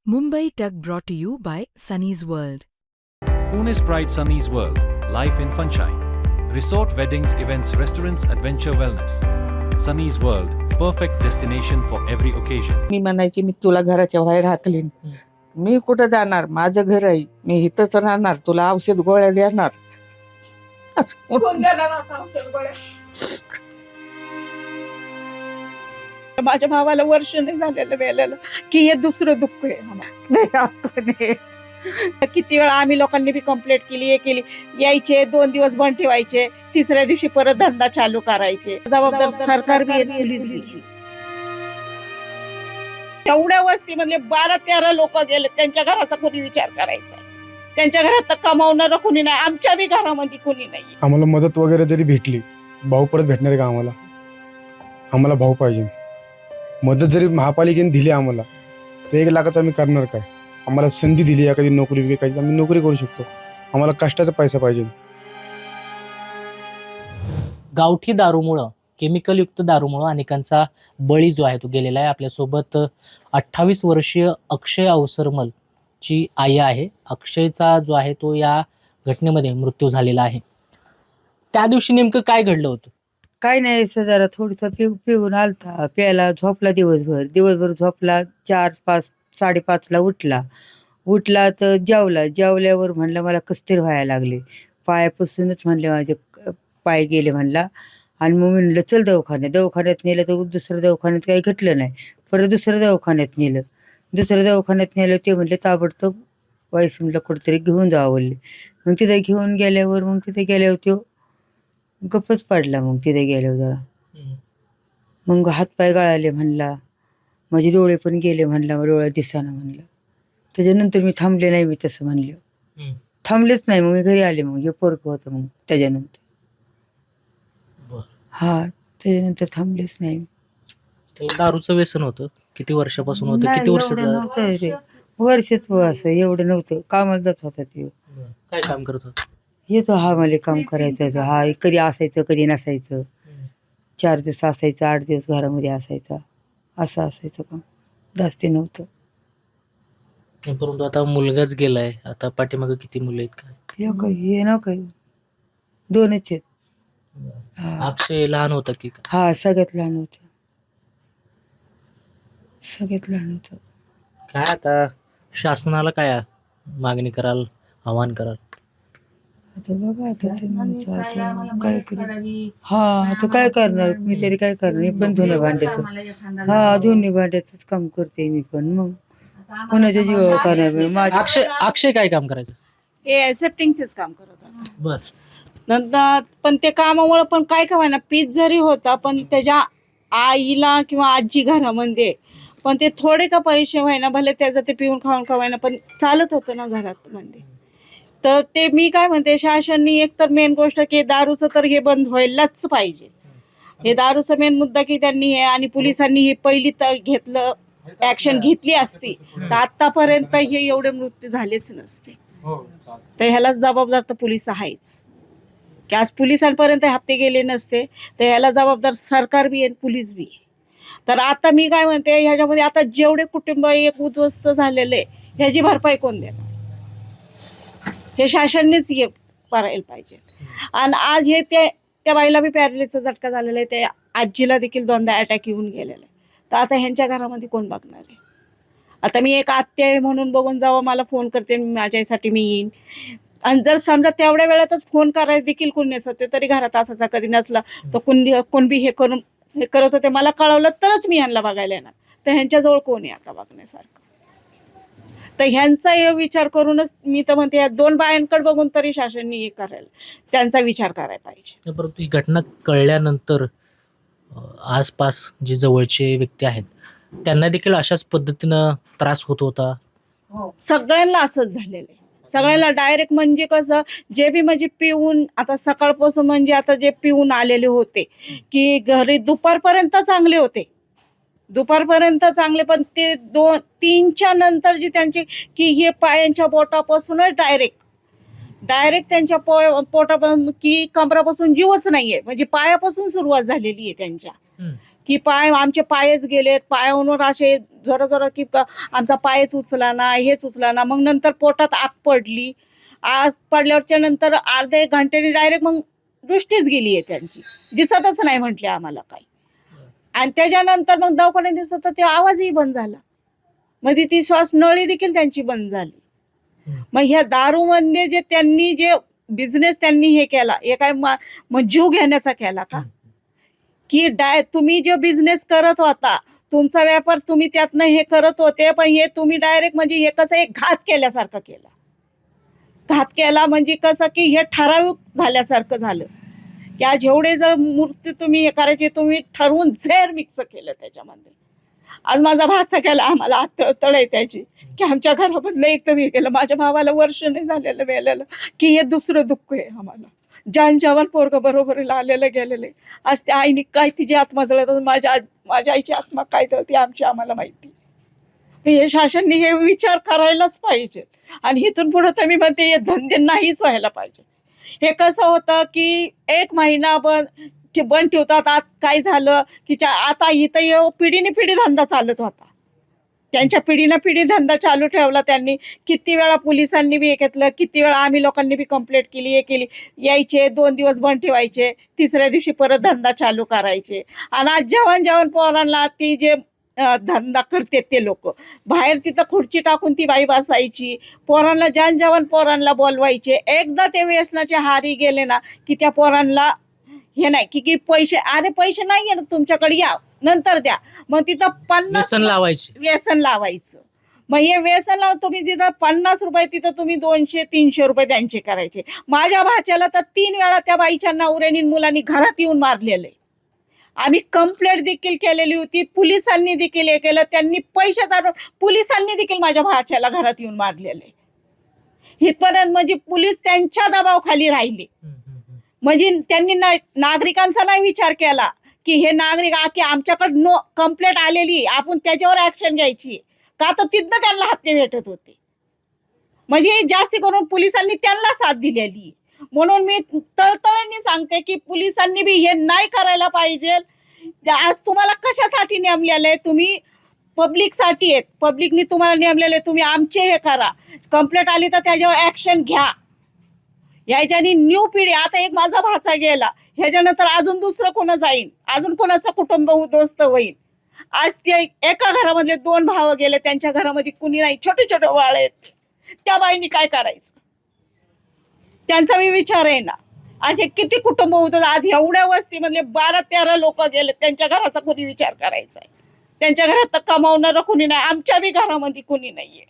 Mumbai Tug brought to you by Sunny's World. Pune's Pride Sunny's World, life in Funshine. Resort weddings, events, restaurants, adventure wellness. Sunny's World, perfect destination for every occasion. मी म्हणायची मी तुला घराच्या बाहेर हाकलीन. मी कुठं जाणार, माझं घर आहे, मी इथंच राहणार, तुला औषध गोळ्या देणार. माझ्या भावाला वर्ष नाही झालेलं मेलेलं की हे दुसरं दुःख आहे. किती वेळा आम्ही लोकांनी बी कंप्लेंट केली, हे केली, यायचे 2 दिवस बंद ठेवायचे, तिसऱ्या दिवशी परत धंदा चालू करायचे. जबाबदार सरकार बी पोलीस बी. एवढ्या वस्तीमधले 12-13 लोक गेले, त्यांच्या घराचा कोणी विचार करायचा? त्यांच्या घरात तर कमावणारं कोणी नाही, आमच्या बी घरामध्ये कोणी नाही. आम्हाला मदत वगैरे जरी भेटली, भाऊ परत भेटणार आहे का आम्हाला? आम्हाला भाऊ पाहिजे. मदत जरी महापालिकेने दिली आम्हाला, तर 1 लाखाचं आम्ही करणार काय? आम्हाला संधी दिली एखादी नोकरी विकायची, आम्ही नोकरी करू शकतो. आम्हाला कष्टाचा पैसा पाहिजे. गावठी दारूमुळं, केमिकलयुक्त दारूमुळं अनेकांचा बळी जो आहे तो गेलेला आहे. आपल्यासोबत 28 वर्षीय अक्षय अवसरमल ची आई आहे. अक्षयचा जो आहे तो या घटनेमध्ये मृत्यू झालेला आहे. त्या दिवशी नेमकं काय घडलं होतं? काय नाही, असं जरा थोडस पिऊन आलता, प्यायला झोपला दिवसभर झोपला. 4-5 5:30ला उठला तर जेवल्यावर म्हणलं मला कसतरी व्हायला लागले, पायापासूनच म्हणले माझे पाय गेले म्हणला. आणि मग म्हणलं चल दवाखान्यात नेलं तर दुसऱ्या दवाखान्यात काही घटलं नाही. परत दुसऱ्या दवाखान्यात नेलं, ते म्हणले ताबडतोब वाईस म्हणलं कुठेतरी घेऊन जावं बोलले. मग तिथे घेऊन गेल्यावर तो गप्पच पडला. मग तिथे गेल्यावर जरा मग हातपाय गळाले म्हणला, माझे डोळे पण गेले म्हणला, डोळ्यात दिसाना म्हणलं. त्याच्यानंतर मी थांबले नाही, मी तसं म्हणलं थांबलेच नाही. मग मी घरी आले. मग हे पोरकं होतं. मग त्याच्यानंतर त्याच्यानंतर थांबलेच नाही. त्याला दारूचं व्यसन होतं. किती वर्षापासून होतं? किती वर्ष नव्हतं रे, वर्षच असं एवढं नव्हतं. कामाला जात होता ते. काय काम करत होत? येतो मला काम करायचं. कधी असायचं कधी नसायचं. 4 दिवस असायचं, 8 दिवस घरामध्ये असायचा. असं असायचं काम, जास्ती नव्हतं. परंतु आता मुलगाच गेलाय. आता पाठीमागे किती मुलं आहेत काय? हे ना काही 2च आहेत. अक्षय लहान होता की काय? सगळ्यात लहान होतं. काय आता शासनाला काय मागणी कराल, आवाहन कराल? आता बघा, आता काय आता काय करणार मी तरी? काय करणार? मी पण धुण्या भांड्याच काम करते मी पण. मग कोणाच्या जीवावर करणार मी? अक्षय काय काम करायचं? हे सेफ्टिंगचेच काम करत होता. बस. नंतर पण ते कामामुळे पण काय ना, पीच जरी होता पण त्याच्या आईला किंवा आजी घरामध्ये, पण ते थोडे का पैसे व्हायना, भले त्याचं ते पिऊन खाऊन खवायना, पण चालत होतं ना घरात मध्ये. तर ते मी काय म्हणते, शासनाने एक तर मेन गोष्ट की दारूचं तर हे बंद व्हायलाच पाहिजे. हे दारूचा मेन मुद्दा की त्यांनी हे, आणि पोलिसांनी हे पहिली तर ऍक्शन घेतली असती तर आतापर्यंत हे एवढे मृत्यू झालेच नसते. तर ह्यालाच जबाबदार तर पोलीस आहेच, की आज पोलिसांपर्यंत हप्ते गेले नसते. तर ह्याला जबाबदार सरकार बी आहे, पोलीस बी आहे. तर आता मी काय म्हणते, ह्याच्यामध्ये आता जेवढे कुटुंब एक उद्ध्वस्त झालेले, ह्याची भरपाई कोण देणार? हे शासनानेच करायला पाहिजे. आणि आज हे त्या बाईला बी पॅरालिसचा झटका झालेला आहे, त्या आजीला देखील 2दा अटॅक येऊन गेलेला आहे. तर आता ह्यांच्या घरामध्ये कोण बघणार आहे? आता मी एक आत्या आहे म्हणून बघून जावं, मला फोन करते माझ्यासाठी मी येईन. आणि जर समजा तेवढ्या वेळातच फोन करायला देखील कोण नसते, तरी घरात असायचा, कधी नसला तर कोण बी हे करत होते, मला कळवलं तरच मी ह्यांना बघायला येणार. तर ह्यांच्याजवळ कोण आहे आता बघण्यासारखं? तर ह्यांचा हे विचार करूनच मी तर म्हणते, या 2 बायांकडे बघून तरी शासनाने हे करायला, त्यांचा विचार करायला पाहिजे. परंतु ही घटना कळल्यानंतर आसपास जे जवळचे व्यक्ती आहेत त्यांना देखील अशाच पद्धतीनं त्रास होत होता. सगळ्यांना असंच झालेलं आहे. सगळ्यांना डायरेक्ट म्हणजे कसं, जे बी म्हणजे पिऊन, आता सकाळपासून म्हणजे आता जे पिऊन आलेले होते की घरी दुपारपर्यंत चांगले, पण ते 2-3च्या नंतर जी त्यांची की हे पायांच्या बोटापासूनच डायरेक्ट त्यांच्या पोटापासून की कमरापासून जीवच नाहीये, म्हणजे पायापासून सुरुवात झालेली आहे त्यांच्या, की आमचे पायच गेलेत, पायावर असे जरा जरा की आमचा पायच उचला ना, हेच उचला ना. मग नंतर पोटात आग पडली. आग पडल्यावरच्या नंतर अर्धा एक घंट्याने डायरेक्ट मग दृष्टीच गेली आहे त्यांची, दिसतच नाही म्हटले आम्हाला काही. आणि त्याच्यानंतर मग दवाखान्यात दिवसात ते आवाजही बंद झाला. मध्ये ती श्वास नळी देखील त्यांची बंद झाली. मग ह्या दारूमध्ये जे त्यांनी जे बिझनेस त्यांनी हे केला, हे काय मग जीव घेण्याचा केला का? की तुम्ही जे बिझनेस करत होता, तुमचा व्यापार तुम्ही त्यातनं हे करत होते, पण हे तुम्ही डायरेक्ट म्हणजे हे कसं एक घात केल्यासारखं केला. घात केला म्हणजे कसं की हे ठराविक झाल्यासारखं झालं की आज एवढे जर मूर्ती तुम्ही हे करायचे, तुम्ही ठरवून झेर मिक्स केलं त्याच्यामध्ये. आज माझा भाचा गेला, आम्हाला आतळ आहे त्याची की आमच्या घरामधलं एकदम हे केलं. माझ्या भावाला वर्ष नाही झालेलं मेलेलं की हे दुसरं दुःख आहे आम्हाला. जवान पोरग बरोबर आलेलं गेलेलं आहे. आज त्या आईने काय तिची आत्मा जळत, माझ्या आईची आत्मा काय जळते आमची आम्हाला माहिती. हे शासनने हे विचार करायलाच पाहिजे. आणि इथून पुढे तर मी म्हणते हे धंदे नाहीच व्हायला पाहिजे. हे कसं होतं की एक महिना बंद ठेवतात. आत काय झालं की आता इथं पिढीने पिढी धंदा चालत होता. त्यांच्या पिढीनं पिढी धंदा चालू ठेवला त्यांनी. किती वेळा पोलिसांनी बी हे घेतलं, किती वेळा आम्ही लोकांनी बी कंप्लेंट केली, हे केली. यायचे 2 दिवस बंद ठेवायचे, तिसऱ्या दिवशी परत धंदा चालू करायचे. आणि आज जेवण पोरांना ती जे धंदा करते ते लोक बाहेर तिथं खुर्ची टाकून ती बाई बसायची. पोरांना जेवण पोरांना बोलवायचे. एकदा ते व्यसनाचे हारी गेले ना की त्या पोरांना हे नाही की पैसे, अरे पैसे नाही ना तुमच्याकडे, या नंतर द्या. मग तिथं 50 व्यसन लावायचं. मग हे व्यसन लावून तुम्ही तिथं 50 रुपये, तिथं तुम्ही 200-300 रुपये त्यांचे करायचे. माझ्या भाच्याला तर 3 वेळा त्या बाईच्या नवऱ्यानी मुलांनी घरात येऊन मारलेले. आम्ही कंप्लेंट देखील केलेली होती, पोलिसांनी देखील हे केलं. त्यांनी पैसे चालून पोलिसांनी देखील माझ्या भाच्याला घरात येऊन मारलेले. इथपर्यंत म्हणजे पोलीस त्यांच्या दबावाखाली राहिले. म्हणजे त्यांनी नागरिकांचा नाही विचार केला की हे नागरिक की आमच्याकडे कंप्लेंट आलेली, आपण त्याच्यावर ऍक्शन घ्यायची का, तर तिथनं त्यांना हत्या भेटत होते. म्हणजे जास्ती करून पोलिसांनी त्यांना साथ दिलेली. म्हणून मी तळतळीने सांगते की पोलिसांनी बी हे नाही करायला पाहिजे. आज तुम्हाला कशासाठी नेमलेलं आहे? तुम्ही पब्लिकसाठी आहेत. पब्लिकनी तुम्हाला नेमलेलं आहे, तुम्ही आमचे हे करा. कंप्लेंट आली तर त्याच्यावर ऍक्शन घ्या. ह्याच्यानी न्यू पिढी, आता एक माझा भाचा गेला, ह्याच्यानंतर अजून दुसरं कोण जाईन, अजून कोणाचं कुटुंब उद्ध्वस्त होईल. आज ते एका घरामधले 2 भाव गेले, त्यांच्या घरामध्ये कुणी नाही, छोटे छोटे बाळ आहेत. त्या बाईंनी काय करायचं? त्यांचा मी विचार आहे ना. आज हे किती कुटुंब होतं, आज एवढ्या वस्तीमधले 12-13 लोक गेले, त्यांच्या घराचा कोणी विचार करायचा आहे? त्यांच्या घरात तर कमावणारं कोणी नाही, आमच्या बी घरामध्ये कोणी नाहीये.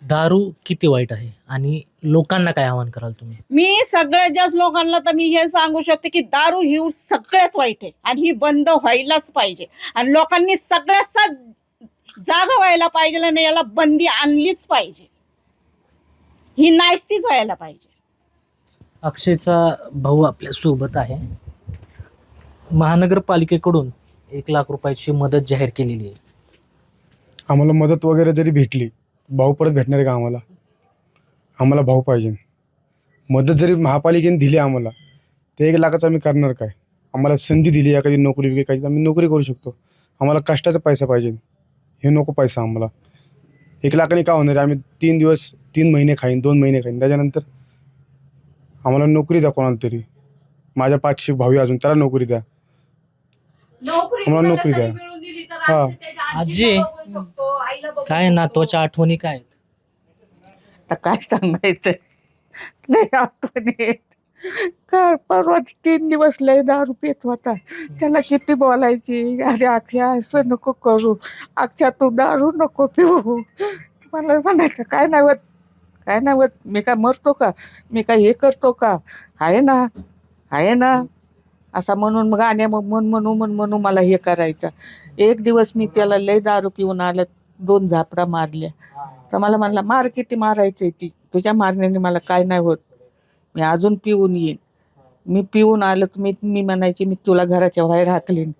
दारू किती वाईट आहे आणि लोकांना काय आवाहन कराल तुम्ही? मी सगळ्यात जास्त लोकांना तर मी हे सांगू शकते की दारू ही सगळ्यात वाईट आहे आणि ही बंद व्हायलाच पाहिजे. आणि लोकांनी सगळ्याचा जागा व्हायला पाहिजे आणि याला बंदी आणलीच पाहिजे. ही नाहीच व्हायला पाहिजे. अक्षयचा भाऊ आपल्या सोबत आहे. महानगरपालिकेकडून 1 लाख रुपयाची मदत जाहीर केलेली आहे. आम्हाला मदत वगैरे जरी भेटली, भाऊ परत भेटणार आहे का आम्हाला? आम्हाला भाऊ पाहिजे. मदत जरी महापालिकेने दिली आम्हाला, ते 1 लाखाचं आम्ही करणार काय? आम्हाला संधी दिली एखादी नोकरी वगैरे काही, आम्ही नोकरी करू शकतो. आम्हाला कष्टाचा पैसा पाहिजे, हे नको पैसा आम्हाला. 1 लाखाने का होणार आहे? आम्ही 3 दिवस 3 महिने खाईन, 2 महिने खाईन, त्याच्यानंतर आम्हाला नोकरी द्या कोणाला तरी. माझ्या पाठशी भाऊ अजून, त्याला नोकरी द्या. आम्हाला नोकरी द्या. हा. आजी, काय नातवाच्या आठवणी काय आहेत? आता काय सांगायचं, लय आठवण येत. काय परवा 3 दिवस लय दारू पित होता, त्याला किती बोलायची, अरे अक्षय असं नको करू, अक्षय तू दारू नको पिऊ. मला म्हणायचं काय नाही होत, काय नाही होत, मी काय मरतो का, मी काय हे करतो का, आहे ना आहे ना असा म्हणून मग म्हणून मला हे करायचं. एक दिवस मी त्याला लय दारू पिऊन आलं, 2 झापडा मारल्या. तर मला म्हणला मार, किती मारायचंय ती, तुझ्या मारण्याने मला काय नाही होत, मी अजून पिऊन येईन. मी पिऊन आलं तर मी म्हणायची मी तुला घराच्या बाहेर हाकलीन.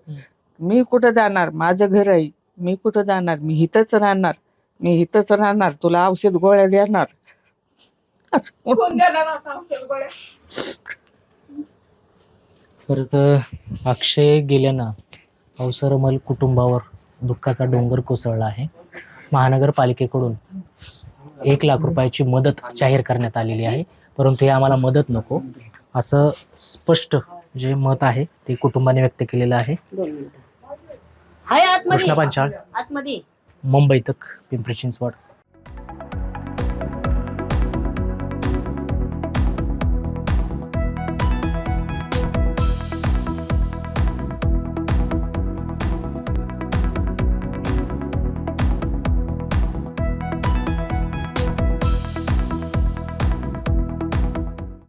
मी कुठं जाणार, माझं घर आहे, मी कुठं जाणार, मी इथंच राहणार, तुला औषध गोळ्या देणार. परत अक्षय गेल्यानं अवसरमल कुटुंबावर दुःखाचा डोंगर कोसळला आहे. महानगरपालिकेकडून 1 लाख रुपयाची मदत जाहीर करण्यात आलेली आहे, परंतु हे आम्हाला मदत नको असं स्पष्ट जे मत आहे ते कुटुंबाने व्यक्त केलेलं आहे. कृष्णा पांचाळ, मुंबई तक, पिंपरी चिंचवड.